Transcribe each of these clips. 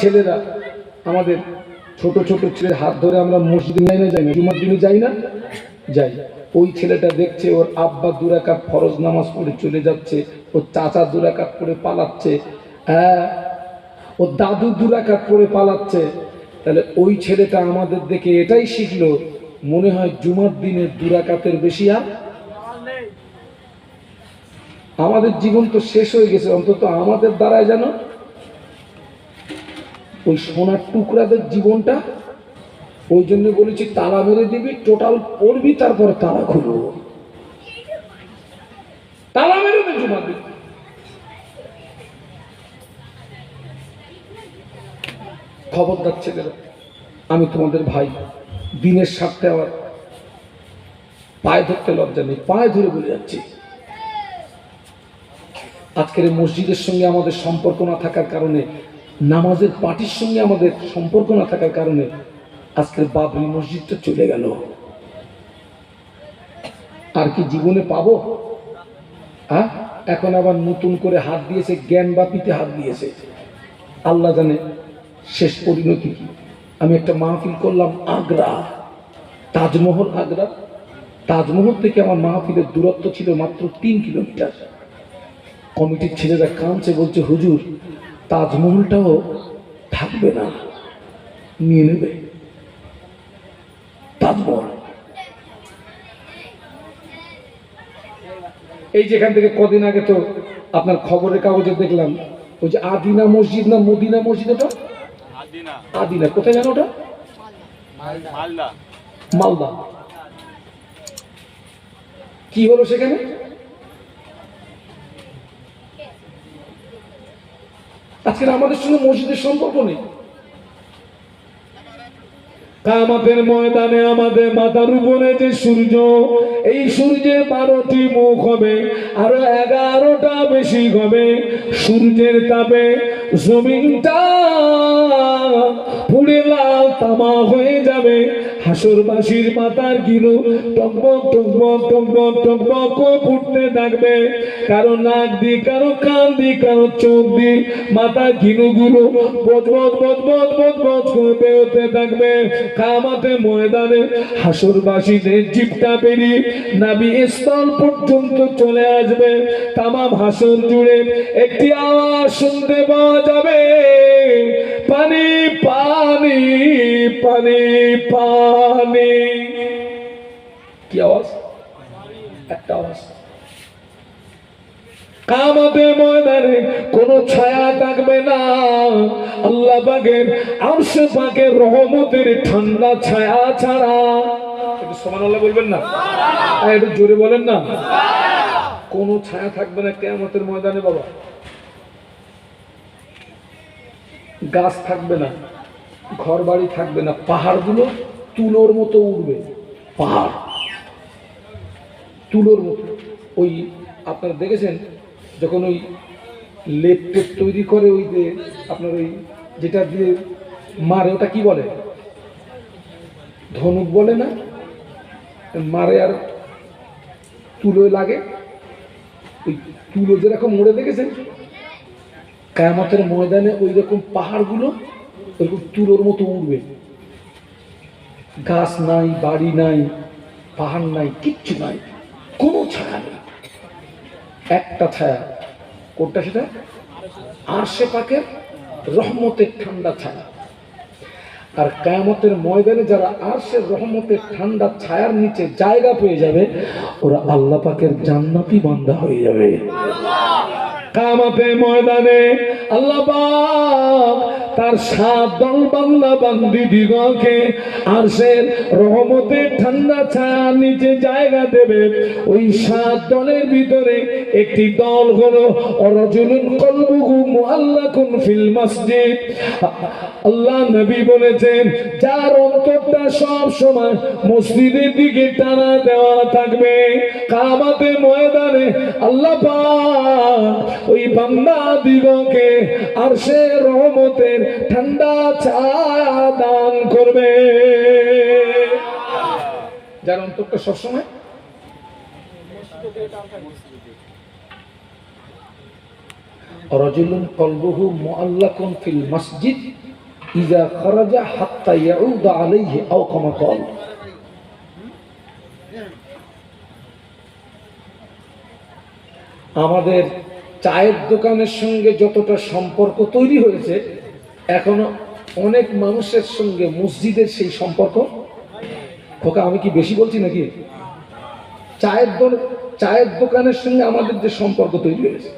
ছেলেরা আমাদের ছোট ছোট ছেলের হাত ধরে আমরা মসজিদে যাই না জুমার দিনে যাই না যাই। ওই ছেলেটা দেখছে ওর আব্বা 2 রাকাত ফরজ নামাজ পড়ে চলে যাচ্ছে, ওর চাচা 2 রাকাত পড়ে পালাচ্ছে, হ্যাঁ ওর দাদু 2 রাকাত পড়ে পালাচ্ছে। তাহলে ওই ছেলেটা আমাদের দেখে এটাই শিখলো, মনে হয় জুমার দিনে 2 রাকাতের বেশি আর আমাদের জীবন তো শেষ হয়ে গেছে। অন্তত আমাদের দ্বারায় যেন ওই সোনার টুকরাদের জীবনটা, ওই জন্য বলেছি তালা মেরে দিবি, টোটাল পড়বি, তারপরে তালা খুলব, তালা মেরে দে জুমার দিন। খবরদার ছেলেরা, আমি তোমাদের ভাই, দিনের স্বার্থে আমার পায়ে ধরতে লজ্জা নেই, পায়ে ধরে বলে যাচ্ছি। আজকের এই মসজিদের সঙ্গে আমাদের সম্পর্ক না থাকার কারণে, নামাজের পার্টির সঙ্গে আমাদের সম্পর্ক না থাকার কারণে আজকের বাবরি মসজিদটা চলে গেল। আর কি জীবনে পাবো? হ্যাঁ, এখন আবার নতুন করে হাত দিয়েছে, জ্ঞান বাপিতে হাত দিয়েছে, আল্লাহ জানে শেষ পরিণতি কি। আমি একটা মাহফিল করলাম আগ্রা, তাজমহল আগ্রা, তাজমহল থেকে আমার মাহফিলের দূরত্ব ছিল মাত্র 3 কিলোমিটার। কমিটির ছেলেরা কাঁদছে, বলছে হুজুর তাজমহলটাও থাকবে না, নিয়ে নেবে তাজমহল। এই যেখান থেকে কদিন আগে তো আপনার খবরের কাগজে দেখলাম, ওই যে আদিনা মসজিদ না মদিনা মসজিদ, ওটা আদিনা, কোথায় জানো ওটা? মালদা। কি হলো সেখানে? আজকে আমাদের সঙ্গে মসজিদের সম্পর্ক নেই। কিয়ামতের ময়দানে আমাদের মাথার উপরে যে সূর্য, এই সূর্যের 12টি মুখ হবে, আরো 11টা বেশি হবে। সূর্যের তাপে জমিনটা পুড়ে লাল তামা হয়ে যাবে। হাসরবাসীর মাথার গিলু টকবক টকবক টকবক টকবক করে ফুটতে থাকবে। কারো নাক দিয়ে, কারো কান দিয়ে, কারো চোখ দিয়ে মাথার গিলুগুলো বজবজ বজবজ বজবজ করে বেরোতে থাকবে। কিয়ামতের ময়দানে হাসরবাসীদের জিভটা বেরিয়ে নাভি স্থল পর্যন্ত চলে আসবে। তামাম হাসর জুড়ে একটি আওয়াজ শুনতে পাওয়া যাবে, পানি পানি পানি পানি। কি আওয়াজ? একটা আওয়াজ। কিয়ামতের ময়দানে কোনো ছায়া থাকবে না, আল্লাহ পাকের আরশ পাকের রহমতের ঠান্ডা ছায়া ছাড়া। একটু সুবহানাল্লাহ বলবেন না? একটু জোরে বলেন না। কোনো ছায়া থাকবে না কিয়ামতের ময়দানে বাবা। গাছ থাকবে না, ঘর বাড়ি থাকবে না, পাহাড়গুলো তুলোর মতো উঠবে। পাহাড় তুলোর মতো। ওই আপনারা দেখেছেন যখন ওই লেপ টেপ তৈরি করে, ওই যে আপনার ওই যেটা দিয়ে মারে, ওটা কি বলে? ধনুক বলে না? মারে আর তুলোয় লাগে, ওই তুলো যেরকম মরে দেখেছেন, কিয়ামতের ময়দানে ওই রকম পাহাড়গুলো ওইরকম তুলোর মতো উঠবে। গাছ নাই, বাড়ি নাই, পাহাড় নাই, কিচ্ছু নাই, কোনো ছায়া নেই। একটা ছায়া, কোনটা সেটা? আরশে পাকের রহমতের ঠান্ডা ছায়া। আর কিয়ামতের ময়দানে যারা আরশের রহমতের ঠান্ডা ছায়ার নিচে জায়গা পেয়ে যাবে, ওরা আল্লাহ পাকের জান্নাতি বান্দা হয়ে যাবে। কিয়ামতের ময়দানে আল্লাহ পাক তার 7 দল বান্দা বান্দি দিগকে আরশের রহমতের ঠান্ডা ছায়ার নিচে জায়গা দেবে। ওই 7 দলের ভিতরে একটি দল হলো রাজুলুন কলবুহু মুআল্লাকুন ফিল মসজিদ। আল্লাহ নবী বলেছেন, যার অন্তরটা সব সময় মসজিদের দিকে টানা দেওয়া থাকবে, কিয়ামতের ময়দানে আল্লাহ পাক ওই বান্দা দিগকে আরশের রহমতের ঠান্ডা ছায়া দান করবে। যার অন্তরটা সবসময় রাজুলুন কলবুহু মুআল্লাকুন ফিল মসজিদ ইযা খারাজা হাত্তা ইয়াউদা আলাইহি আও কামা ক্বাল। আমাদের চায়ের দোকানের সঙ্গে যতটা সম্পর্ক তৈরি হয়েছে, এখনো অনেক মানুষের সঙ্গে মসজিদের সেই সম্পর্ক। খোকা আমি কি বেশি বলছি নাকি? চায়ের দোকানের সঙ্গে আমাদের যে সম্পর্ক তৈরি হয়েছে,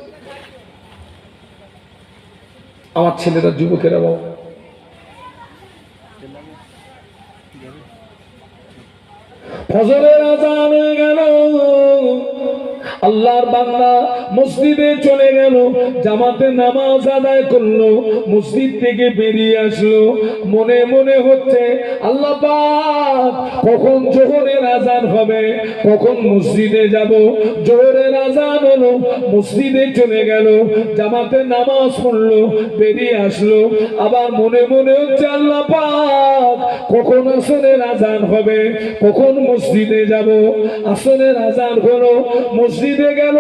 আমার ছেলেরা যুবকেরা বাবা ফজরের আযান হয়ে গেল, আল্লাহর বান্দা মসজিদে চলে গেল, জামাতে নামাজ আদায় করলো, মসজিদ থেকে বেরিয়ে আসলো, মনে মনে হচ্ছে আল্লাহ পাক কখন জোহরের আযান হবে, কখন মসজিদে যাব। জোহরের আযান হলো, মসজিদে চলে গেল, জামাতে নামাজ পড়লো, বেরিয়ে আসলো, আবার মনে মনে হচ্ছে আল্লাহ পাক কখন আসরের আযান হবে, কখন মসজিদে যাব। আসরের আযান হলো, মসজিদে গেল,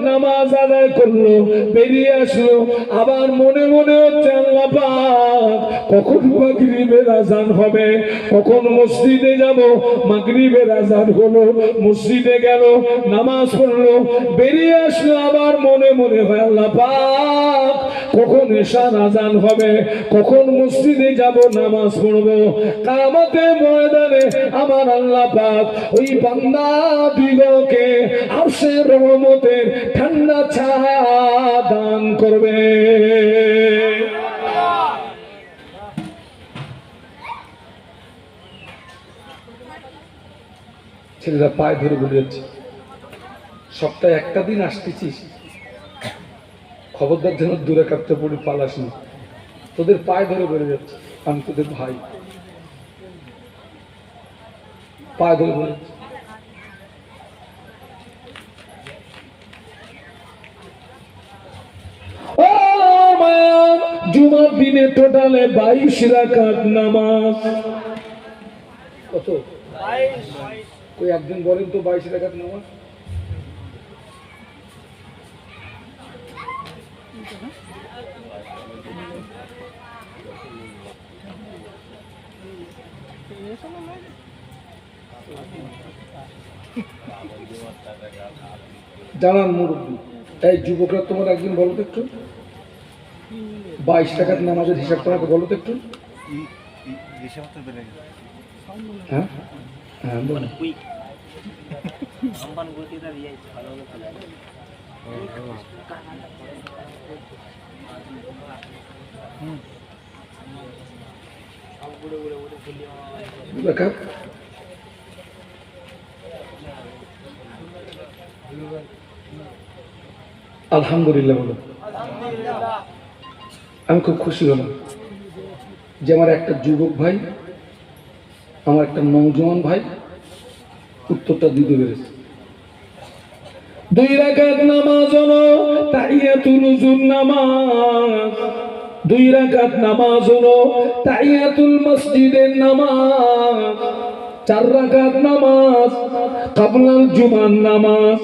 নামাজ আদায় করলো, বেরিয়ে আসলো, আবার মনে মনে হচ্ছে আল্লাহ পাক কখন মাগরিবের আযান হবে, কখন মসজিদে যাব। মাগরিবের আযান হলো, মসজিদে গেল, নামাজ পড়লো, বেরিয়ে আসলো, আবার মনে মনে হয় আল্লাহ পাক কখন এশার আযান হবে, কখন মসজিদে যাব, নামাজ পড়বো। কিয়ামতের ময়দানে আমার আল্লাহ পাক ওই বান্দা দিগকে আরশের রহমতের ঠান্ডা ছায়া দান করবে। ছেলেরা পায়ে ধরে বলে যাচ্ছে, সপ্তাহে একটা দিন আসতেছিস, খবরদার যেন দূরে কাটতে পড়ে পালাস না। তোদের পায়ে ধরে বলে যাচ্ছে, আমি তোদের ভাই, পায়ে ধরে বলে যাচ্ছে। জুমার দিনে টোটালে 22 রাকাত নামাজ। কত? কই একজন বলেন তো 22 রাকাত নামাজ। জানান মুরব্বী, এই যুবকরা তোমার একদিন বলো তো একটু 22 টাকার নামাজের হিসাব তোমাকে বলো তো একটু। হ্যাঁ হ্যাঁ বলো। আলহামদুলিল্লাহ বলো। আমি খুব খুশি হলাম যে আমার একটা যুবক ভাই, আমার একটা নওজোয়ান ভাই উত্তরটা দিতে পেরেছে। 2 রাকাত নামাজ হলো তাহিয়াতুল উযুর নামাজ, 2 রাকাত নামাজ হলো তাহিয়াতুল মসজিদের নামাজ, 4 রাকাত নামাজ কাবলাল জুমার নামাজ,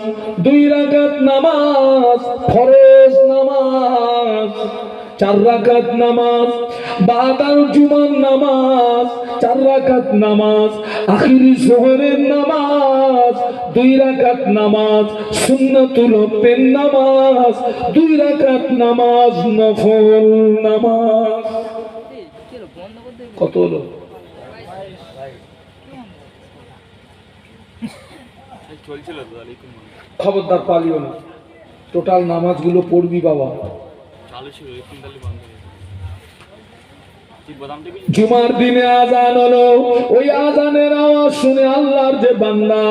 2 রাকাত নামাজ ফরজ নামাজ, 4 রাকাত নামাজ বাদাল জুমার নামাজ, 4 রাকাত নামাজ আখিরি যোহরের নামাজ, 2 রাকাত নামাজ সুন্নাতুল ওয়াক্তের নামাজ, 2 রাকাত নামাজ নফল নামাজ। কত হলো? খবরদার পালিও না, টোটাল নামাজগুলো পড়বি বাবা। জুমার দিনে আযান হলো, ওই আযানের আওয়াজ শুনে আল্লাহর যে বান্দা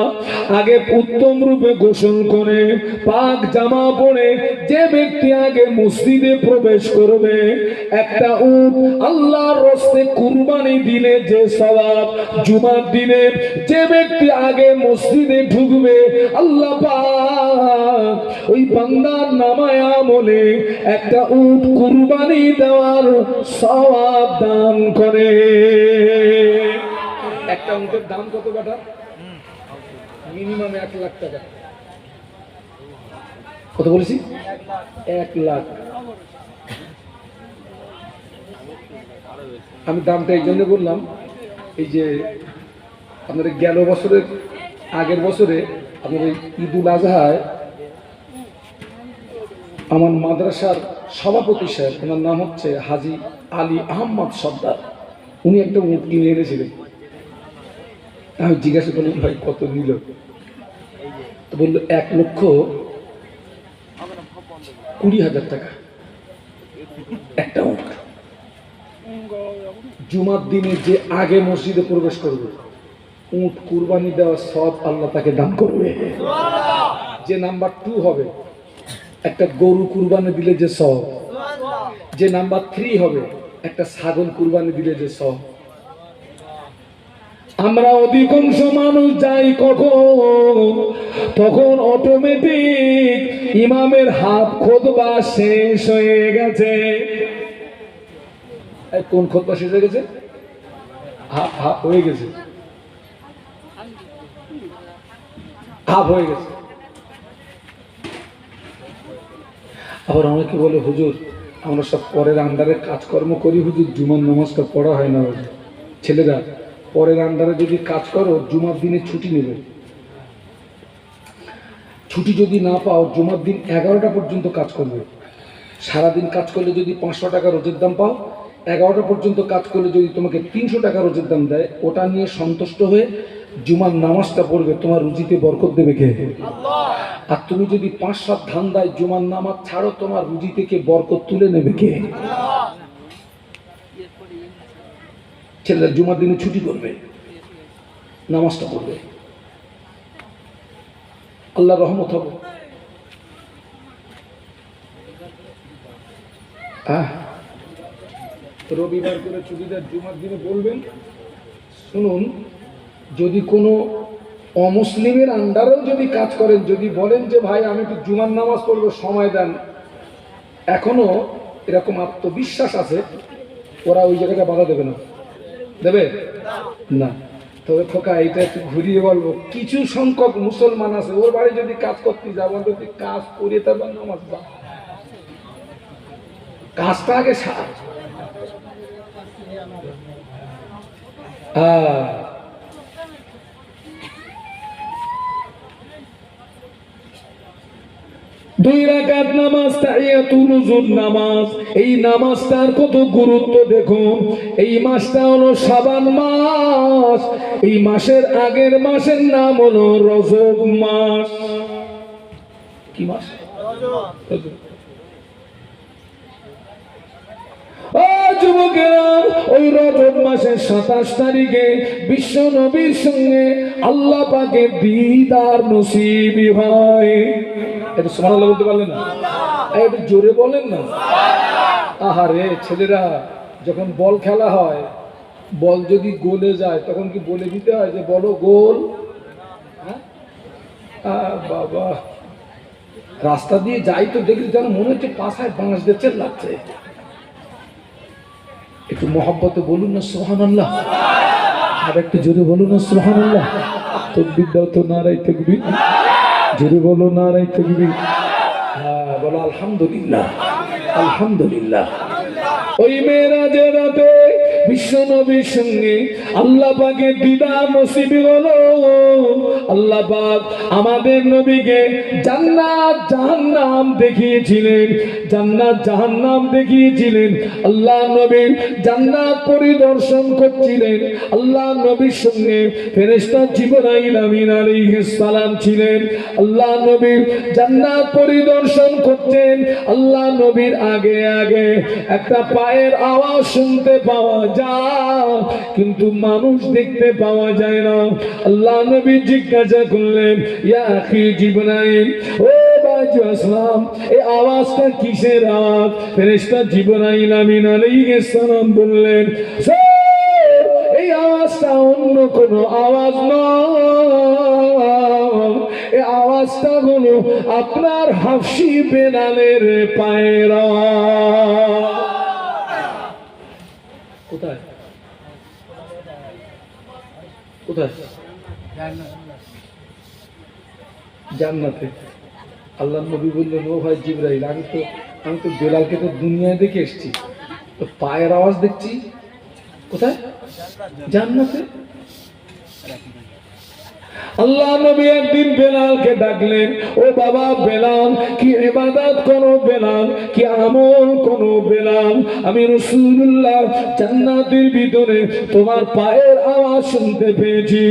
আগে উত্তম রূপে গোসল করে পাক জামা পরে যে ব্যক্তি আগে মসজিদে প্রবেশ করবে, একটা উট আল্লাহর রাস্তায় কুরবানি দিলে যে সওয়াব, জুমার দিনে যে ব্যক্তি আগে মসজিদে ঢুকবে আল্লাহ পাক ওই বান্দার নামায় আমলে একটা উট কুরবানি দেওয়ার সওয়াব দান করে। একটা উটের দাম কত বেটা? মিনিমাম 1 লাখ টাকা। কত বলেছি? 1 লাখ। আমি দামটা এই জন্য বললাম, এই যে আপনাদের গেল বছরের আগের বছরে আপনাদের ঈদুল আজহায় আমার মাদ্রাসার সভাপতি সাহেব, ওনার নাম হচ্ছে হাজী আলী আহমদ সর্দার, উনি একটা উট কিনে এনেছিলেন। আমি জিজ্ঞাসা করলাম, ভাই কত নিল? তো বললো 1,20,000 টাকা একটা উট। জুমার দিনে যে আগে মসজিদে প্রবেশ করবে, উট কুরবানি দেওয়ার সব আল্লাহ তাকে দান করবে। যে নাম্বার 2 হবে, একটা গরু কুরবানি দিলে যে সব, যে নাম্বার 3 হবে, একটা ছাগল কুরবানি দিলে যে সব। আমরা অধিকাংশ মানুষ যাই কখন, তখন অটোমেটিক ইমামের হাত খুতবা শেষ হয়ে গেছে। কোন খুতবা শেষ হয়ে গেছে? হাফ হয়ে গেছে, হাফ হয়ে গেছে। আবার অনেকে বলে, হুজুর আমরা সব পরের আন্ডারে কাজকর্ম করি, হুজুর জুমার নামাজটা পড়া হয় না। ছেলেরা, পরের আন্ডারে যদি কাজ করো, জুমার দিনে ছুটি নেবে। ছুটি যদি না পাও, জুমার দিন 11টা পর্যন্ত কাজ করবে। সারাদিন কাজ করলে যদি 500 টাকা রোজের দাম পাও, 11টা পর্যন্ত কাজ করলে যদি তোমাকে 300 টাকা রোজের দাম দেয়, ওটা নিয়ে সন্তুষ্ট হয়ে জুমার নামাজটা পড়বে। তোমার রুজিতে বরকত দেবে কে? আর তুমি যদি 5-7 ধান্দায় জুমার নামাজ ছাড়ো, তোমার রুজি থেকে বরকত তুলে নেবে কে? ছেলেরা জুমার দিনে ছুটি করবে, নামাজটা পড়বে, আল্লাহ রহমত হবে। রবিবার করে ছুটিটা জুমার দিনে বলবেন। শুনুন, যদি কোনো অমুসলিমের আন্ডারেও যদি কাজ করেন, যদি বলেন যে ভাই আমি একটু জুমার নামাজ পড়বো, সময় দেন, এখনো এরকম আত্মবিশ্বাস আছে, ওরা ওই জায়গাটা বাধা দেবে না। দেবে না? তবে খোকা, এটা একটু ঘুরিয়ে বলবো, কিছু সংখ্যক মুসলমান আছে, ওর বাড়ি যদি কাজ করতে যাবো, যদি কাজ করিয়ে তারপর নামাজ পড়, কাজটা আগে সার। দুই রাকাত নামাজ, তাহিয়াতুল নুজুল নামাজ, এই নামাজটার কত গুরুত্ব দেখুন। এই মাসটা হলো শাবান মাস। এই মাসের আগের মাসের নাম হলো রজব মাস। কি মাস? রজব। যুবকেরা, ওই রজব মাসের 27 তারিখে বিশ্ব নবীর সঙ্গে আল্লাহ পাকের দিদার নসিবি হয়। এটা সুবহানাল্লাহ বলতে পারলেন না? একটু জোরে বলেন না। আহারে ছেলেরা, যখন বল খেলা হয়, বল যদি গোলে যায়, তখন কি বলে দিতে হয় যে বলো গোল? বাবা, রাস্তা দিয়ে যাই তো দেখি যেন মনে হচ্ছে পাশায় বাঁশ দিচ্ছে লাগছে। একটু মহব্বতে বলুন না সুবহানাল্লাহ। আর একটু জোরে বলুন না সুবহানাল্লাহ। তাকবীর দাও তো, নারায়ে তাকবীর। জোরে বলো নারায়ে তাকবীর। হ্যাঁ, বলো আলহামদুলিল্লাহ, আলহামদুলিল্লাহ। ওই মেরাজের রাতে বিশ্ব নবীর সঙ্গে আল্লাহ পাকের দিদার নসিব হলো। আল্লাহ পাক আমাদের নবীকে জান্নাত জাহান্নাম দেখিয়েছিলেন, জান্নাত জাহান্নাম দেখিয়েছিলেন। আল্লাহ নবী জান্নাত পরিদর্শন করছিলেন। আল্লাহ নবীর সঙ্গে ফেরেশতা জিবরাইল আমিন আলাইহিস সালাম ছিলেন। আল্লাহ নবী জান্নাত পরিদর্শন করতেন। আল্লাহ নবীর আগে আগে একটা পায়ের আওয়াজ শুনতে পাওয়া যায়, কিন্তু মানুষ দেখতে পাওয়া যায় না। আল্লাহ নবী জিজ্ঞাসা করলেন, ইয়া আখি জিবরাইল, ও বাজু আসলাম, এই আওয়াজটা কিসের আওয়াজ? ফেরেশতা জিবরাইল আমিন আলাইহিস সালাম বললেন, এই আওয়াজটা অন্য কোনো আওয়াজ নয়, এই আওয়াজটা হলো আপনার হাফসি বেলালের পায়ের আওয়াজ। কোথায় কোথায়? জান্নাতে। আল্লাহ নবী বললেন, ও ভাই জিবরাইল, আমি তো বেলালকে তো দুনিয়ায় দেখে এসেছি, তো পায়ের আওয়াজ দেখছি কোথায়? জান্নাতে। আল্লাহ নবী একদিন বেলালকে ডাকলেন, ও বাবা বেলাল, কি ইবাদত করো বেলাল, কি আমল করো বেলাল, আমি রাসূলুল্লাহ জান্নাতের ভিতরে তোমার পায়ের আওয়াজ শুনতে পেয়েছি।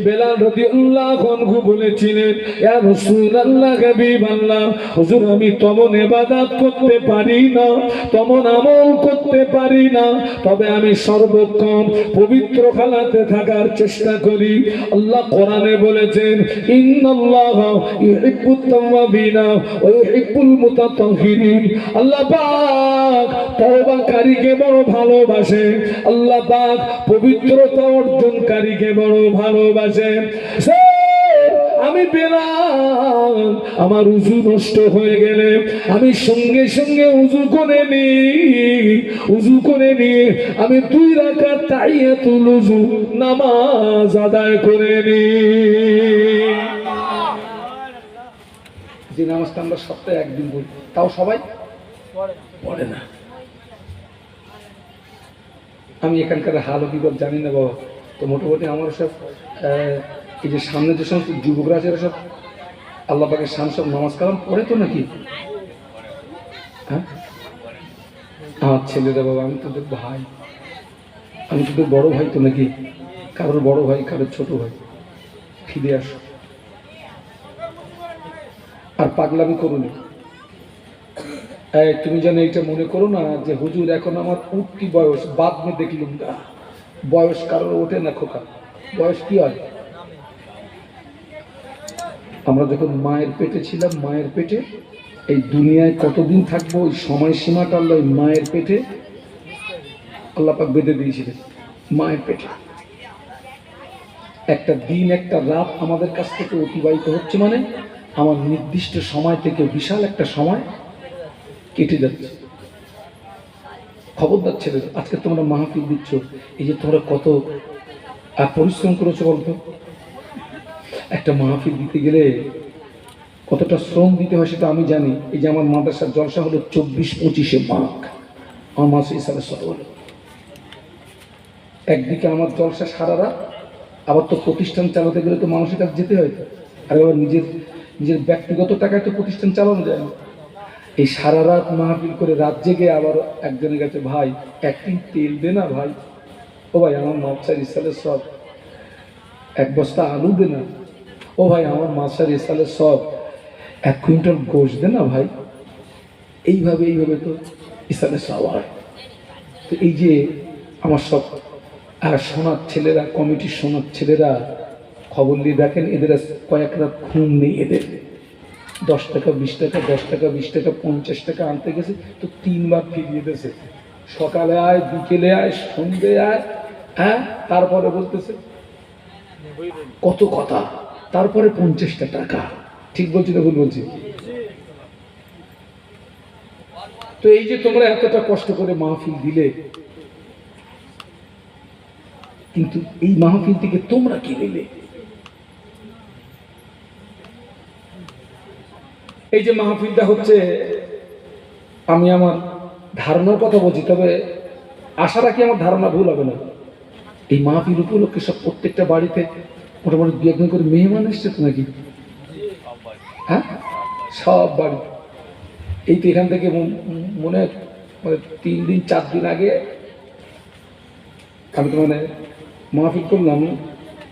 বেলাল রাদিয়াল্লাহু আনহু বলেছিলেন, ইয়া রাসূলুল্লাহ হাবিবাল্লাহ, হুজুর আমি তেমন ইবাদত করতে পারি না, তেমন আমল করতে পারি না, তবে আমি সর্বক্ষণ পবিত্র খানাতে থাকার চেষ্টা করি। আল্লাহ কোরআনে বলেছেন, ইন্নাল্লাহা ইউহিব্বুত তাওয়াবিনা ওয়া ইউহিব্বুল মুতাতাহহিরিন। আল্লাহ পাক তওবাকারীকে বড় ভালোবাসে, আল্লাহ পাক পবিত্রতা অর্জনকারীকে বড় ভালোবাসে। আমি বেলাল, আমার উযু নষ্ট হয়ে গেলে আমি সঙ্গে সঙ্গে উযু করে নিয়ে আমি 2 রাকাত তাহিয়াতুল উযু নামাজ আদায় করে নিই। যে নামাজটা আমরা সপ্তাহে একদিন পড়ি, তাও সবাই পড়ে না। আমি এখানকার হাল বিপদ জানি না বাবা, তো মোটামুটি আমার সব এই যে সামনে যে সমস্ত যুবকরা আছে, এরা সব আল্লাহ পাকের সামনে সব নামাজ কালাম পড়ে তো নাকি? হ্যাঁ, আমার ছেলেরা বাবা, আমি তোদের ভাই, আমি তোদের বড় ভাই তো নাকি? কারোর বড় ভাই, কারোর ছোট ভাই। ফিরে আসো আর পাগলামি করো না। তুমি যেন এইটা মনে করো না যে হুজুর এখন আমার উঠতি বয়স, বাদ মে দেখলুম না। বয়স কারোর ওঠে না খোকা, বয়স কি হয়? আমরা যখন মায়ের পেটে ছিলাম, মায়ের পেটে এই দুনিয়ায় কতদিন থাকবো, ওই সময়সীমাটা আল্লাহ মায়ের পেটে আল্লাহ পাক বেঁধে দিয়েছিলেন। মায়ের পেটে একটা দিন একটা রাত আমাদের কাছ থেকে অতিবাহিত হচ্ছে, মানে আমার নির্দিষ্ট সময় থেকে বিশাল একটা সময় কেটে যাচ্ছে। খবরদার ছেলে, আজকে তোমরা মাহফিল দিচ্ছ, এই যে তোমরা কত পরিশ্রম করেছো বলতো। একটা মাহফিল দিতে গেলে কতটা শ্রম দিতে হয় সেটা আমি জানি। এই যে আমার মাদ্রাসার জলসা হলো 24-25 মাঘ, আমার মাসে হিসাবে শত হলো। একদিকে আমার জলসা সারা রাত, আবার তো প্রতিষ্ঠান চালাতে গেলে তো মানুষের কাছে যেতে হয়, আর আবার নিজের ব্যক্তিগত টাকায় তো প্রতিষ্ঠান চালানো যায় না। এই সারা রাত মাহফিল করে রাত জেগে আবার একজনের কাছে, ভাই একদিন তেল দে না ভাই, ও ভাই আমার মাপসার ইসালের সব 1 বস্তা আলু দে না, ও ভাই আমার মাপসার ইসালের সব 1 কুইন্টাল গোশ দে না ভাই। এইভাবে তো ইসালের সব হয়। তো এই যে আমার সব সোনার ছেলেরা, কমিটির সোনার ছেলেরা খবর নিয়ে দেখেন, এদের কয়েক রাত ঘুম নেই। এদের 10 টাকা 20 টাকা, 10 টাকা 20 টাকা 50 টাকা আনতে গেছে তো 3 বার ফিরিয়ে দিয়েছে। সকালে আয়, বিকেলে আয়, সন্ধ্যে আয়, হ্যাঁ, তারপরে বলতেছে কত কথা, তারপরে 50টা টাকা। ঠিক বলছি না ভুল বলছি? তো এই যে তোমরা এতটা কষ্ট করে মাহফিল দিলে, কিন্তু এই মাহফিল থেকে তোমরা কি নিলে? এই যে মাহফিলটা হচ্ছে, আমি আমার ধারণার কথা বলছি, তবে আশা রাখি আমার ধারণা ভুল হবে না। এই মাহফিল উপলক্ষে সব প্রত্যেকটা বাড়িতে মোটামুটি 2-1 করে মেহমান এসছে তো নাকি? হ্যাঁ, সব বাড়ি। এই তো এখান থেকে মনে হয় 3-4 দিন আগে আমি তো মাহফিল করলাম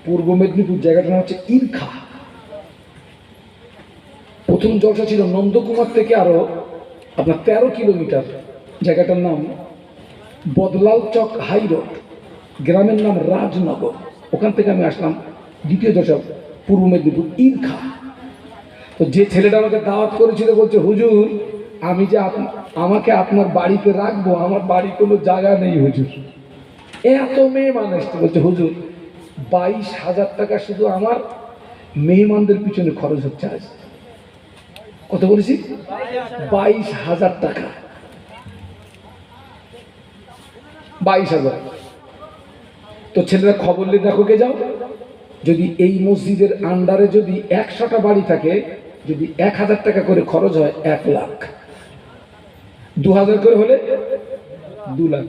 পূর্ব মেদিনীপুর, জায়গাটার নাম হচ্ছে ইরখা। প্রথম জলসা ছিল নন্দকুমার থেকে আরো আপনার 13 কিলোমিটার, জায়গাটার নাম বদলাল চক হাই রোড, গ্রামের নাম রাজনগর। ওখান থেকে আমি আসলাম দ্বিতীয় জলসা পূর্ব মেদিনীপুর ইরখা। তো যে ছেলেটা আমাকে দাওয়াত করেছিল বলছে, হুজুর আমি যে আমাকে আপনার বাড়িতে রাখবো, আমার বাড়ি কোনো জায়গা নেই হুজুর। এত মেহমান আসতে, বলছে হুজুর 22,000 টাকা শুধু আমার মেহমানদের পিছনে খরচ হচ্ছে আজ। কত বলেছি? 22,000 টাকা। 22,000। তো ছেলেরা খবর নিয়ে দেখো গে যাও, যদি এই মসজিদের আন্ডারে যদি 100টা বাড়ি থাকে যদি 1000 টাকা করে খরচ হয় 1 লাখ, 2000 করে হলে 2 লাখ,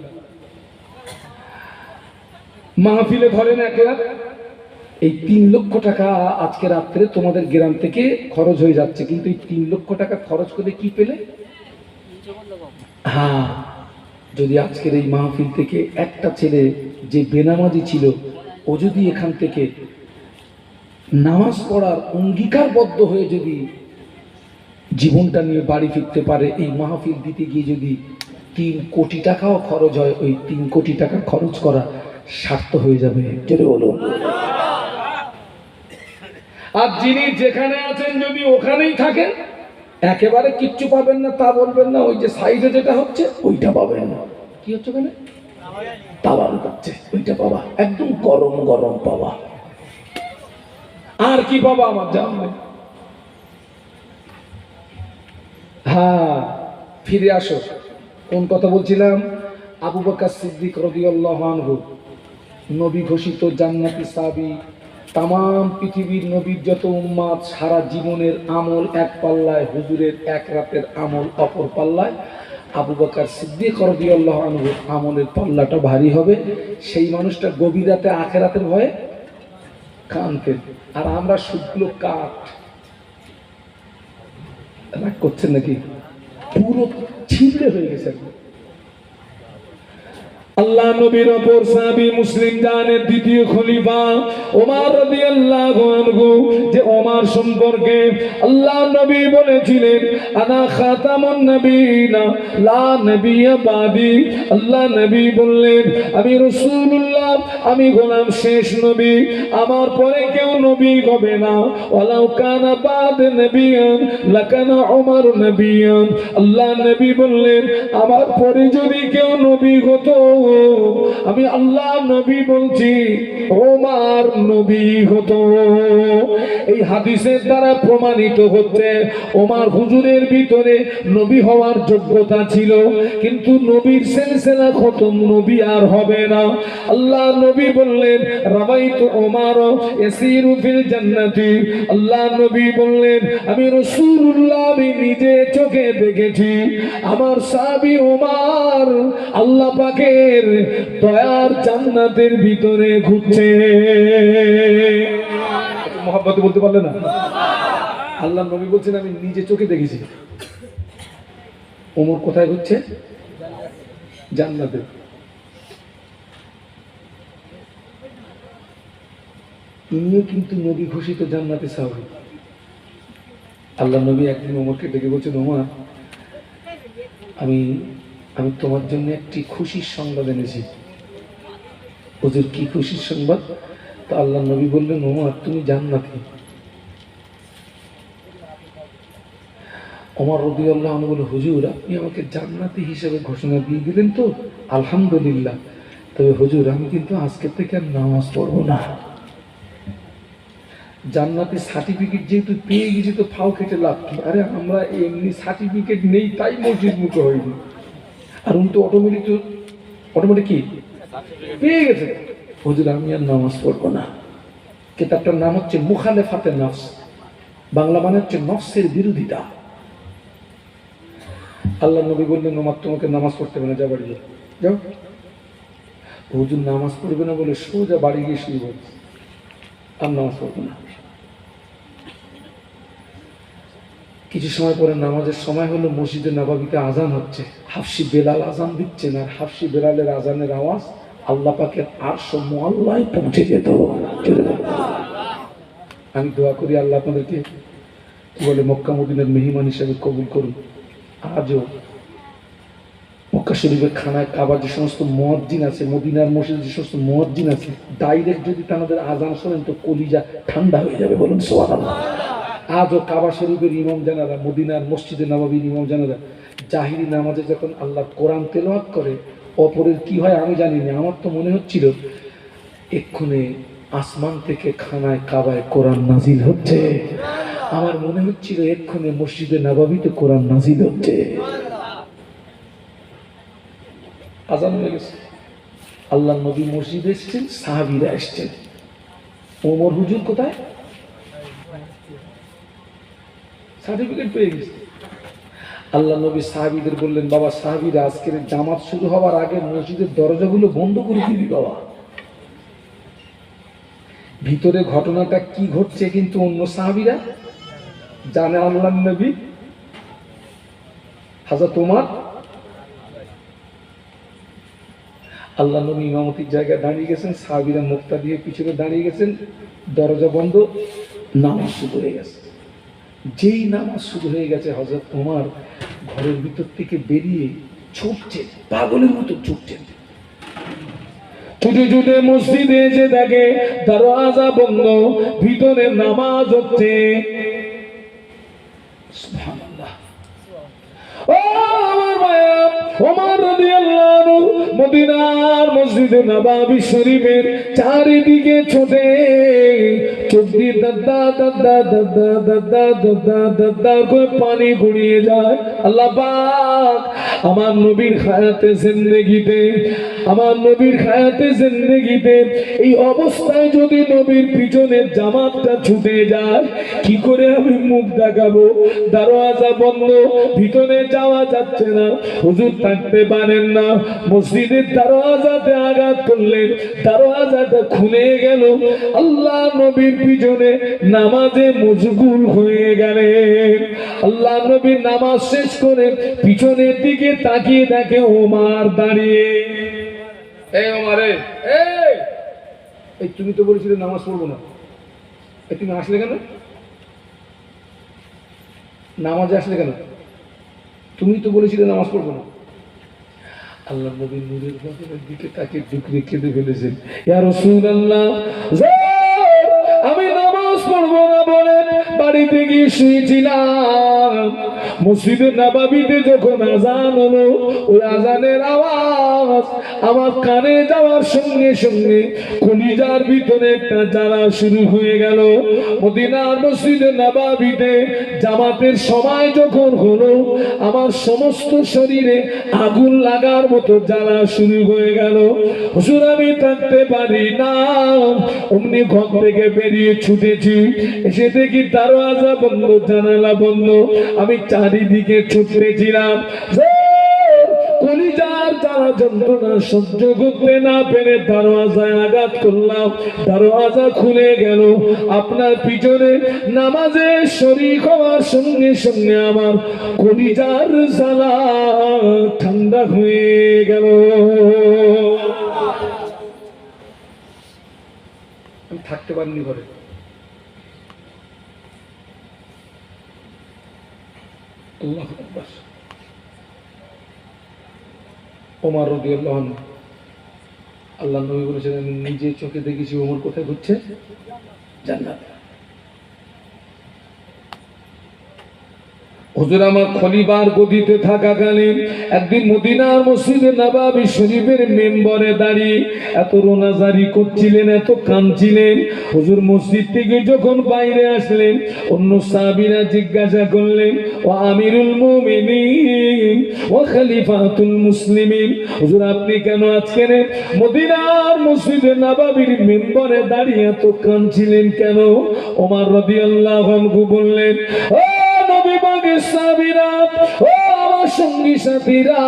মাহফিলে ধরেন 1 লাখ, এই 3 লক্ষ টাকা আজকে রাত্রে তোমাদের গ্রাম থেকে খরচ হয়ে যাচ্ছে। কিন্তু এই 3 লক্ষ টাকা খরচ করে কি পেলে? হ্যাঁ, যদি আজকের এই মাহফিল থেকে একটা ছেলে যে বেনামাজি ছিল ও যদি এখান থেকে নামাজ পড়ার অঙ্গীকারবদ্ধ হয়ে যদি জীবনটা নিয়ে বাড়ি ফিরতে পারে, এই মাহফিল দিতে গিয়ে যদি 3 কোটি টাকাও খরচ হয়, ওই 3 কোটি টাকা খরচ করা সার্থক হয়ে যাবে। জোরে বলুন। আর যিনি যেখানে আছেন যদি ওখানেই থাকেন, একেবারে কিচ্ছু পাবেন না তা বলবেন না, ওই যে সাইডে যেটা হচ্ছে ওইটা পাবেন না। কি হচ্ছে ওখানে? তাওয়াল হচ্ছে, ওইটা পাবা, একদম গরম গরম পাবা। আর কি পাবা আমার জানা নাই। হ্যাঁ, ফিরে আসো। কোন কথা বলছিলাম? আবু বকর সিদ্দিক রাদিয়াল্লাহু আনহু, নবী ঘোষিত জান্নাতি সাহাবী। তাম পৃথিবীর নবীর যত উম্মাত, সারা জীবনের আমল এক পাল্লায়, হুজুরের 1 রাতের আমল অপর পাল্লায়। আবু বকর সিদ্দিক রাদিয়াল্লাহু আনহু আমলের পাল্লাটা ভারী হবে। সেই মানুষটা গভীর রাতে আখিরাতের ভয়ে কাঁদতেন। আর আমরা শুকনো কাঠ। রাগ করছেন নাকি? পুরো ছিঁড়ে হয়ে গেছে। আল্লাহ নবীর অপর সাহাবী, মুসলিম জানের দ্বিতীয় খলিফা ওমর রাদিয়াল্লাহু আনহু, যে ওমর সম্পর্কে আল্লাহ নবী বলেছিলেন, আনা খাতামুন নবিয়িনা লা নবিয়্যা বাদি। আল্লাহ নবী বললেন, আমি রাসূলুল্লাহ, আমি গোলাম শেষ নবী, আমার পরে কেউ নবী হবে না। ওয়ালাউ কানা বাদ নবিয়ান লাকানা ওমর নবিয়ান। আল্লাহ নবী বললেন, আমার পরে যদি কেউ নবী হতো, আমি আল্লাহ নবী বলছি ওমর নবী হতো। এই হাদিসের দ্বারা প্রমাণিত হচ্ছে ওমর হুজুরের ভিতরে নবী হওয়ার যোগ্যতা ছিল, কিন্তু নবীর সিলসিলা খতম, নবী আর হবে না। আল্লাহ নবী বললেন, রাবাইতু ওমর ইয়াসিরু ফিল জান্নাতি। আল্লাহ নবী বললেন, আমি রাসূলুল্লাহ, আমি নিজে চোখে দেখেছি আমার সাহাবী ওমর আল্লাহ পাকের দয়ার জান্নাতের ভিতরে ঘুরছে। মোহাব্বত বলতে পারলে না? আল্লাহ নবী বলছেন, আমি নিজে চোখে দেখেছি ওমর কোথায় ঘুরছে? জান্নাতে। ইনিও কিন্তু নবী ঘোষিত জান্নাতে সাহাবী। আল্লাহ নবী একদিন ওমরকে ডেকে বলছেন, ওমর, আমি আমি তোমার জন্য একটি খুশির সংবাদ এনেছি। হুজুর, কি খুশির সংবাদ? তো আল্লাহ নবী বললেন, ওমর, তুমি জান্নাতি। ওমর রাদিয়াল্লাহু আনহু বলল, হুজুর, আপনি আমাকে জান্নাতি হিসেবে ঘোষণা দিয়ে দিলেন তো আলহামদুলিল্লাহ, তবে হুজুর আমি কিন্তু আজকে থেকে আর নামাজ পড়বো না। জান্নাতি সার্টিফিকেট যেহেতু পেয়ে গেছি তো ফাও কেটে লাভ কি? আরে আমরা এমনি সার্টিফিকেট নেই তাই মসজিদ মুখে হয়নি, আর উনি তো অটোমেটিক কি পেয়ে গেছে। হুজুর আমি আর নামাজ পড়বো না। কিতাবটার নাম হচ্ছে মুখালেফাতে নফস, বাংলা মানে হচ্ছে নফসের বিরোধিতা। আল্লাহ নবী বললেন, ওমর তোমাকে নামাজ পড়তে হবে না, যা বাড়ি যাও। হুজুর নামাজ পড়বে না বলে সোজা বাড়ি গিয়ে শুয়ে বলছে, আর নামাজ পড়বো না। কিছু সময় পরে নামাজের সময় হলো, মসজিদে নববীতে আজান হচ্ছে, হাফসি বেলাল আজান দিচ্ছেন, আর হাফসি বেলালের আজানের আওয়াজ আল্লাহ পাকের আরশ মুআল্লায় পৌঁছে যেত। আমি দোয়া করি আল্লাহ আপনাদেরকে বলে মক্কা মদিনার মেহমান হিসেবে কবুল করুন। আজও মক্কা শরীফের খানায় কাবার যে সমস্ত মুয়াজ্জিন আছে, মদিনার মসজিদে যে সমস্ত মুয়াজ্জিন আছে, ডাইরেক্ট যদি তাদের আজান শোনেন তো কলিজা ঠান্ডা হয়ে যাবে, বলুন সুবহানাল্লাহ। আজও কাবা শরীফের ইমাম জানারা, মদিনার মসজিদে নববীর ইমাম জানারা জাহিরি নামাজে যখন আল্লাহ কোরআন তেলাওয়াত করে, অপরের কি হয় আমি জানি না, আমার তো মনে হচ্ছিল এক্ষুনি আসমান থেকে খানায় কাবায় কোরআন নাজিল হচ্ছে। আমার মনে হচ্ছিল এক্ষুনি মসজিদে নববীতে কোরআন নাজিল হচ্ছে। আজান হয়ে গেছে, আল্লাহ নবী মসজিদে এসেছেন, সাহাবীরা এসেছেন। ওমর হুজুর কোথায়? সার্টিফিকেট পেয়ে গেছে। আল্লাহ নবী সাহাবীদের বললেন, বাবা সাহাবীরা, আজকের জামাত শুরু হওয়ার আগে মসজিদের দরজাগুলো বন্ধ করে দিবি বাবা। ভিতরে ঘটনাটা কি ঘটছে কিন্তু অন্য সাহাবীরা জানে। আল্লাহ নবী হযরত ওমর, আল্লাহ নবী ইমামতির জায়গায় দাঁড়িয়ে গেছেন, সাহাবীরা মুক্তা দিয়ে পিছনে দাঁড়িয়ে গেছেন, দরজা বন্ধ, নামাজ শুরু হয়ে গেছে। যেই নামাজ শুরু হয়ে গেছে হযরত ওমর ঘরের ভিতর থেকে বেরিয়ে ছুটছেন, পাগলের মতো ছুটছেন। ছুটে ছুটে মসজিদে এসে দেখে দরওয়াজা বন্ধ, ভিতরে নামাজ হচ্ছে। সুবহানাল্লাহ। ও আমার ভাইয়া, ওমর রাদিয়াল্লাহু আনহু মদিনার মসজিদে নববী শরীফের চারিদিকে ছোটে, চোখ দিয়ে দাদা দাদা দাদা দাদা দাদা দাদা করে পানি গড়িয়ে যায়। আল্লাহ পাক আমার নবীর হায়াতে জিন্দেগিতে, আমার নবীর হায়াতে জিন্দেগিতে এই অবস্থায় যদি নবীর পিছনের জামাতটা ছুটে যায়, কি করে আমি মুখ দেখাবো? দরওয়াজা বন্ধ, ভিতরে যাওয়া যাচ্ছে না, হুজুর থাকতে পারেন না। মসজিদের দরওয়াজাতে আঘাত করলেন, দরওয়াজাটা খুলে গেল। আল্লাহ নবীর পিছনে নামাজে মশগুল হয়ে গেলেন। আল্লাহ নবী নামাজ শেষ করে পিছনের দিকে তাকিয়ে দেখে ওমর দাঁড়িয়ে। এই ওমরে, এই তুমি তো বলেছিলে নামাজ পড়বো না, তুমি আসলে কেন? নামাজে আসলে কেন? তুমি তো বলেছিলে নামাজ পড়বো না। আল্লাহ নবী নূরের বদনের দিকে তাকিয়ে ডুকরে কেঁদে ফেলেছেন, ইয়া রাসূলুল্লাহ, আমি নামাজ পড়বো না বলে বাড়িতে গিয়ে শুয়েছিলাম। মসজিদে নববীতে যখন আযান হলো, ওই আযানের আওয়াজ আমার কানে যাওয়ার সঙ্গে সঙ্গে কলিজার ভিতরে একটা জ্বালা শুরু হয়ে গেল। মদিনার মসজিদে নববীতে জামাতের সময় যখন হলো, আমার সমস্ত শরীরে আগুন লাগার মতো জ্বালা শুরু হয়ে গেল। হুজুর আমি থাকতে পারি না, অমনি ঘর থেকে বেরিয়ে ছুটেছি, এসে দেখি দরওয়াজা বন্ধ, জানালা বন্ধ। আমি চারিদিকে ছুটেছিলাম, কলিজার জ্বালা যন্ত্রণা সহ্য করতে না পেরে দরওয়াজায় আঘাত করলাম, দরওয়াজা খুলে গেল। আপনার পিছনে নামাজে শরীক হওয়ার সঙ্গে সঙ্গে আমার কলিজার জ্বালা ঠান্ডা হয়ে গেল। আমি থাকতে পারিনি ঘরে। আল্লাহু আকবার। ওমর রাদিয়াল্লাহু আনহু, আল্লাহ নবী বলেছিলেন, নিজে চোখে দেখেছি ওমর কোথায় ঘুরছে? জান্নাতে। হুজুর আমার খলিফার গদিতে থাকাকালীন একদিন মদিনার মসজিদে নববী শরীফের মেম্বরে দাঁড়িয়ে এত রোনাজারি করছিলেন, এত কাঁদছিলেন। হুজুর মসজিদ থেকে যখন বাইরে আসলেন, অন্য সাহাবীরা জিজ্ঞাসা করলেন, ও আমিরুল মুমিনিন ও খলিফাতুল মুসলিমিন, হুজুর আপনি কেন আজকের মদিনার মসজিদে নববীর মেম্বরে দাঁড়িয়ে এত কাঁদছিলেন কেন? ওমর রাদিয়াল্লাহু আনহু বললেন, ও নবী পাকের সাহাবীরা, ও আমার সঙ্গী সাথীরা,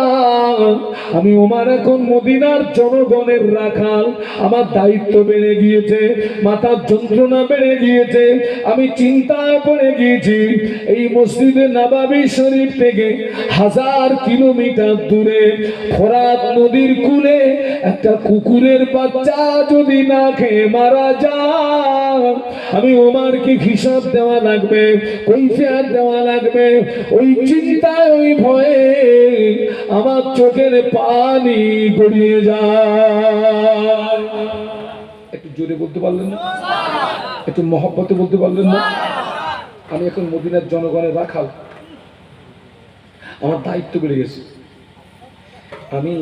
আমি ওমর এখন মদিনার জনগণের রাখাল। আমার দায়িত্ব বেড়ে গিয়েছে, মাথার যন্ত্রণা বেড়ে গিয়েছে, আমি চিন্তায় পড়ে গিয়েছি। এই মসজিদে নববী শরীফ থেকে 1000 কিলোমিটার দূরে ফোরাত নদীর কূলে একটা কুকুরের বাচ্চা যদি না খেয়ে মারা যায়, আমি ওমরকে হিসাব দেওয়া লাগবে, কৈফিয়ত দেওয়া লাগবে। ওই চিন্তায়, ওই ভয়ে আমার চোখের পানি গড়িয়ে যায়। একটু জোরে বলতে পারলেন না? একটু মহব্বতে বলতে পারলেন না? আমি এখন মদিনার জনগণের রাখাল, আমার দায়িত্ব বেড়ে গেছে। আমি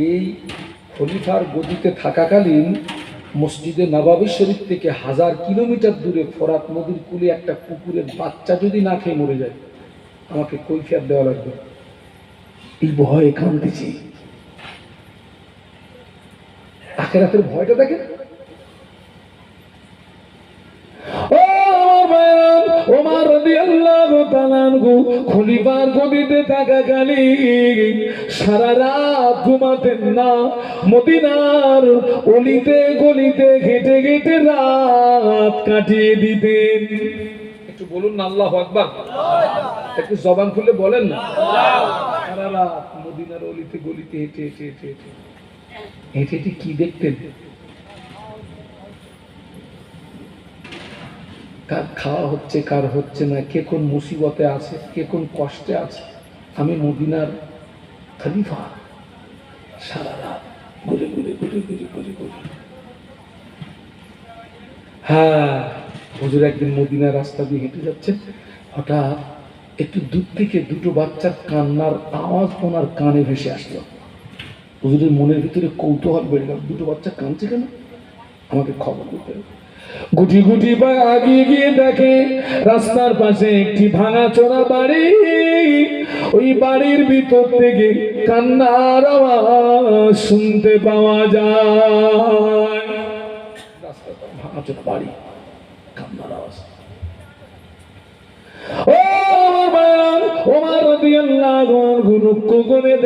এই খলিফার গদিতে থাকাকালীন মসজিদে নববী শরীফ থেকে 1000 কিলোমিটার দূরে ফোরাত নদীর কূলে একটা কুকুরের বাচ্চা যদি না খেয়ে মরে যায়, আমাকে কৈফিয়ত দেওয়া লাগবে। এই ভয়ে কাঁদতেছি। আখিরাতের ভয়টা দেখেন। ওমর রাদিয়াল্লাহু তাআলা খলিফার গদিতে থাকাকালীন সারা রাত ঘুমাতেন না, মদিনার অলিতে গলিতে ঘেটে ঘেটে রাত কাটিয়ে দিতেন। একটু বলুন না আল্লাহু আকবার, একটু জবান খুলে বলেন না। সারা রাত মদিনার অলিতে গলিতে হেঁটে হেঁটে হেঁটে হেঁটে হেঁটে হেঁটে কি দেখতেন? কার খাওয়া হচ্ছে, কার হচ্ছে না, কে কোন মুসিবতে আছে, কে কোন কষ্টে আছে। আমি মদিনার খলিফা, সারা রাত ঘুরে ঘুরে ঘুরে ঘুরে ঘুরে ঘুরে। হ্যাঁ, হুজুর একদিন মদিনার রাস্তা দিয়ে হেঁটে যাচ্ছেন, হঠাৎ একটু দূর থেকে দুটো বাচ্চার কান্নার আওয়াজ ওনার কানে ভেসে আসলো। হুজুরের মনের ভিতরে কৌতূহল বেড়ে গেল, দুটো বাচ্চা কাঁদছে কেন, আমাকে খবর দিতে হবে। গুটি গুটি বা আগিয়ে গিয়ে দেখে রাস্তার পাশে একটি ভাঙাচোরা বাড়ি। ওই বাড়ির ভিতর থেকে কান্নার আওয়াজ শুনতে পাওয়া যায়। রাস্তাটা ভাঙাচোরা বাড়ি, কান্নার আওয়াজ।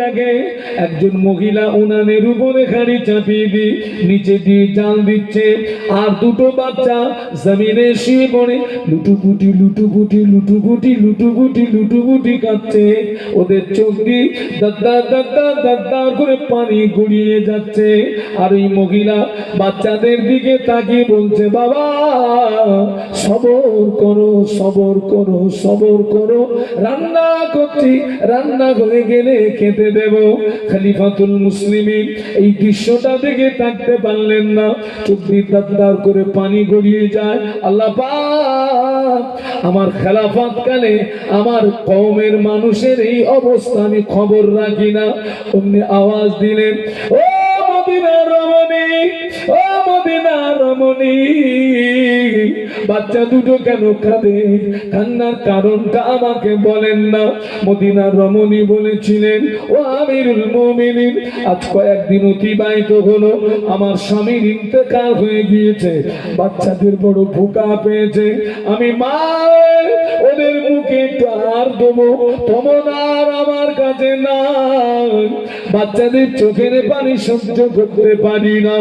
দেখে একজন মহিলা উনানের উপরে খাড়ি চাপিয়ে দিয়ে নিচে দিয়ে জাল দিচ্ছে, আর দুটো বাচ্চা জমিনে শুয়ে পড়ে লুটুপুটি লুটুপুটি লুটুপুটি লুটুপুটি লুটুপুটি কাঁদছে। ওদের চোখ দিয়ে দাদা দাদা দাদা করে পানি গড়িয়ে যাচ্ছে। আর ওই মহিলা বাচ্চাদের দিকে তাকিয়ে বলছে, বাবা সবর করো, সবর করো, সবর করো, রান্না করছি, রান্না হয়ে গেলে খেতে দেব। খলিফাতুল মুসলিমিন এই দৃশ্যটা দেখে থাকতে পারলেন না, চোখ দিয়ে দাঁত করে পানি গড়িয়ে যায়। আল্লাহ পাক, আমার খেলাফত কালে আমার কওমের মানুষের এই অবস্থা আমি খবর রাখি না। অমনি আওয়াজ দিলেন, ও মদিনার রমণী, ও মদিনার রমণী, বাচ্চা দুটো কেন কাঁদে? কান্নার কারণটা আমাকে বলেন না। মদিনার রমণী বলেছিলেন, ও আমিরুল মুমিনিন, আজ কয়েকদিন অতিবাহিত হলো, আমার স্বামীর ইন্তেকাল হয়ে গিয়েছে, বাচ্চাদের বড় ভোকা পেয়েছে, আমি মা ওদের মুখে আর দেবো, তোমার আর আমার কাছে না, বাচ্চাদের চোখের পানি সহ্য করতে পারি না।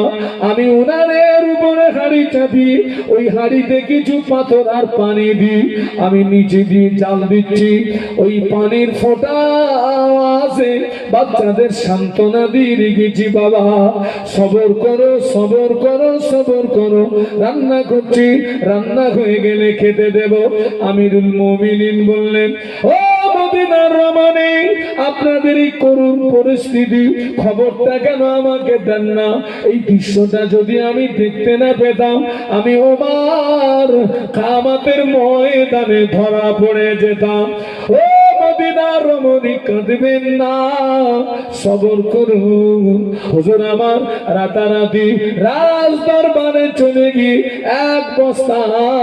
আমি উনানের উপরে হাঁড়ি চাপি, ওই হাঁড়িতে কিছু পাথর আর পানি দিই, আমি নিচে দিয়ে জাল দিচ্ছি, ওই পানির ফোঁটা আছে, বাচ্চাদের সান্ত্বনা দিয়ে রেখেছি। বাবা সবর করো, সবর করো, সবর করো, রান্না করছি, রান্না হয়ে গেলে খেতে দেব। আমিরুল মুমিনিন বললেন, ও মদিনার রমণী, আপনাদের এই করুণ পরিস্থিতি খবরটা কেন আমাকে দেন না? এই দৃশ্যটা যদি আমি দেখতে না পেতাম, আমি ওমর কিয়ামতের ময়দানে ধরা পড়ে যেতাম। ও মদিনার রমণী, কাঁদবেন না, সবর করুন। হুজুর আমার রাতারাতি রাজ দরবারে চলে গিয়ে এক বস্তা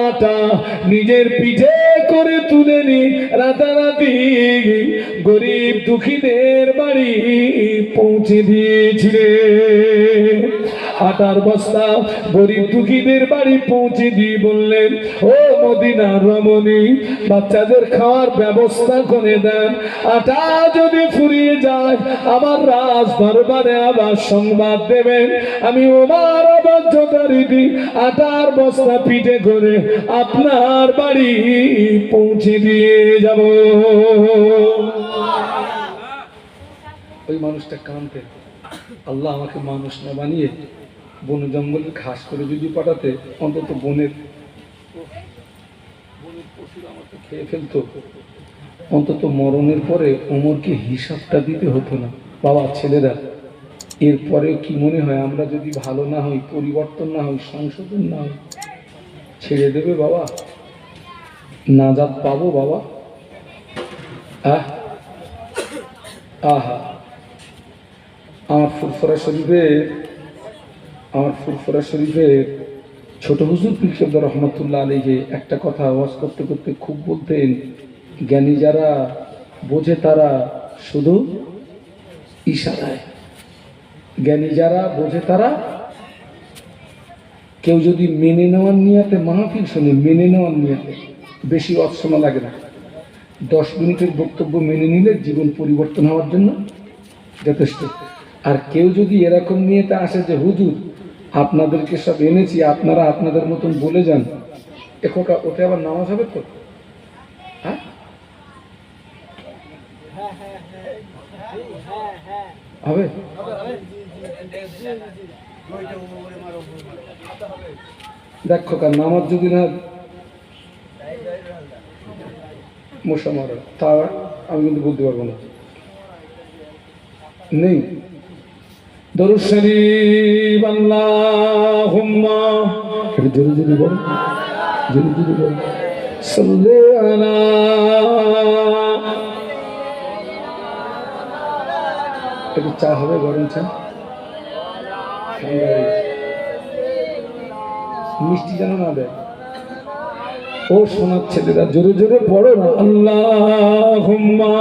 আটা নিজের পিঠে করে তুলে নি, রাতারাতি গরিব দুঃখীদের বাড়ি পৌঁছে দিয়েছিলেন। আটার বস্তা গরিব দুঃখীদের বাড়ি পৌঁছে দিয়ে বললেন, ও মদিনার রমণী, বাচ্চাদের খাওয়ার ব্যবস্থা করে দেন, আটা যদি ফুরিয়ে যায় আমার রাজ দরবারে আবার সংবাদ দেবেন, আমি ওমর আবার যথারীতি আটার বস্তা পিঠে করে আপনার বাড়ি পৌঁছে দিয়ে যাব। ওই মানুষটা কাঁদতেন, আল্লাহ আমাকে মানুষ না বানিয়ে বন জঙ্গলে ঘাস করে যদি পাঠাতে, অন্তত বনের পশুরা আমাকে খেয়ে ফেলতো, অন্তত মরণের পরে ওমরকে হিসাবটা দিতে হতো না। বাবা ছেলেরা, এরপরে কি মনে হয় আমরা যদি ভালো না হই, পরিবর্তন না হই, সংশোধন না হই, ছেড়ে দেবে বাবা? নাজাত পাবো বাবা? আহা, আমার ফুরফুরা শরীফে ছোট হুজুর পীর সাহেব রহমতুল্লাহ আলাইহি একটা কথা ওয়াজ করতে করতে খুব বলতেন, জ্ঞানী যারা বোঝে তারা শুধু ইশারায়, জ্ঞানী যারা বোঝে তারা, কেউ যদি মেনে নেওয়ার নিয়াতে মাহফিল শোনে, মেনে নেওয়ার নিয়াতে, বেশি ওয়াজ শোনা লাগে না, 10 মিনিটের বক্তব্য মেনে নিলে জীবন পরিবর্তন হওয়ার জন্য যথেষ্ট। আর কেউ যদি এরকম নিয়ে তা আসে যে হুজুর আপনাদেরকে সব এনেছি, আপনারা আপনাদের মতন বলে যান, একটা ওতে আবার নামাজ হবে তো? হ্যাঁ, হবে। দেখো কার নামাজ যদি না মশা মারা, তা আমি কিন্তু বলতে পারবো না, নেই। দরুদ শরীফ আল্লাহুম্মা, এটা জোরে জোরে বল, জোরে জোরে বল, সাল্লি আলা। একটু চা হবে, গরম চা, মিষ্টি যেন না দেয়। ও সোনার ছেলেরা জোরে জোরে পড়ো না, আল্লাহুম্মা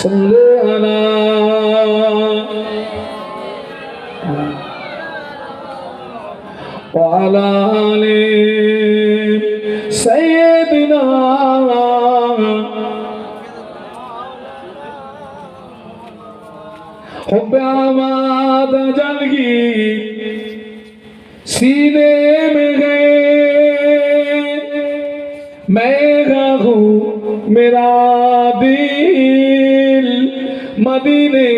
সাল্লি আলা ওয়া আলা আলি সাইয়্যিদিনা। हुब्बे आमाद जलगी सीने में गए, मैं हूँ मेरा दिल मदीने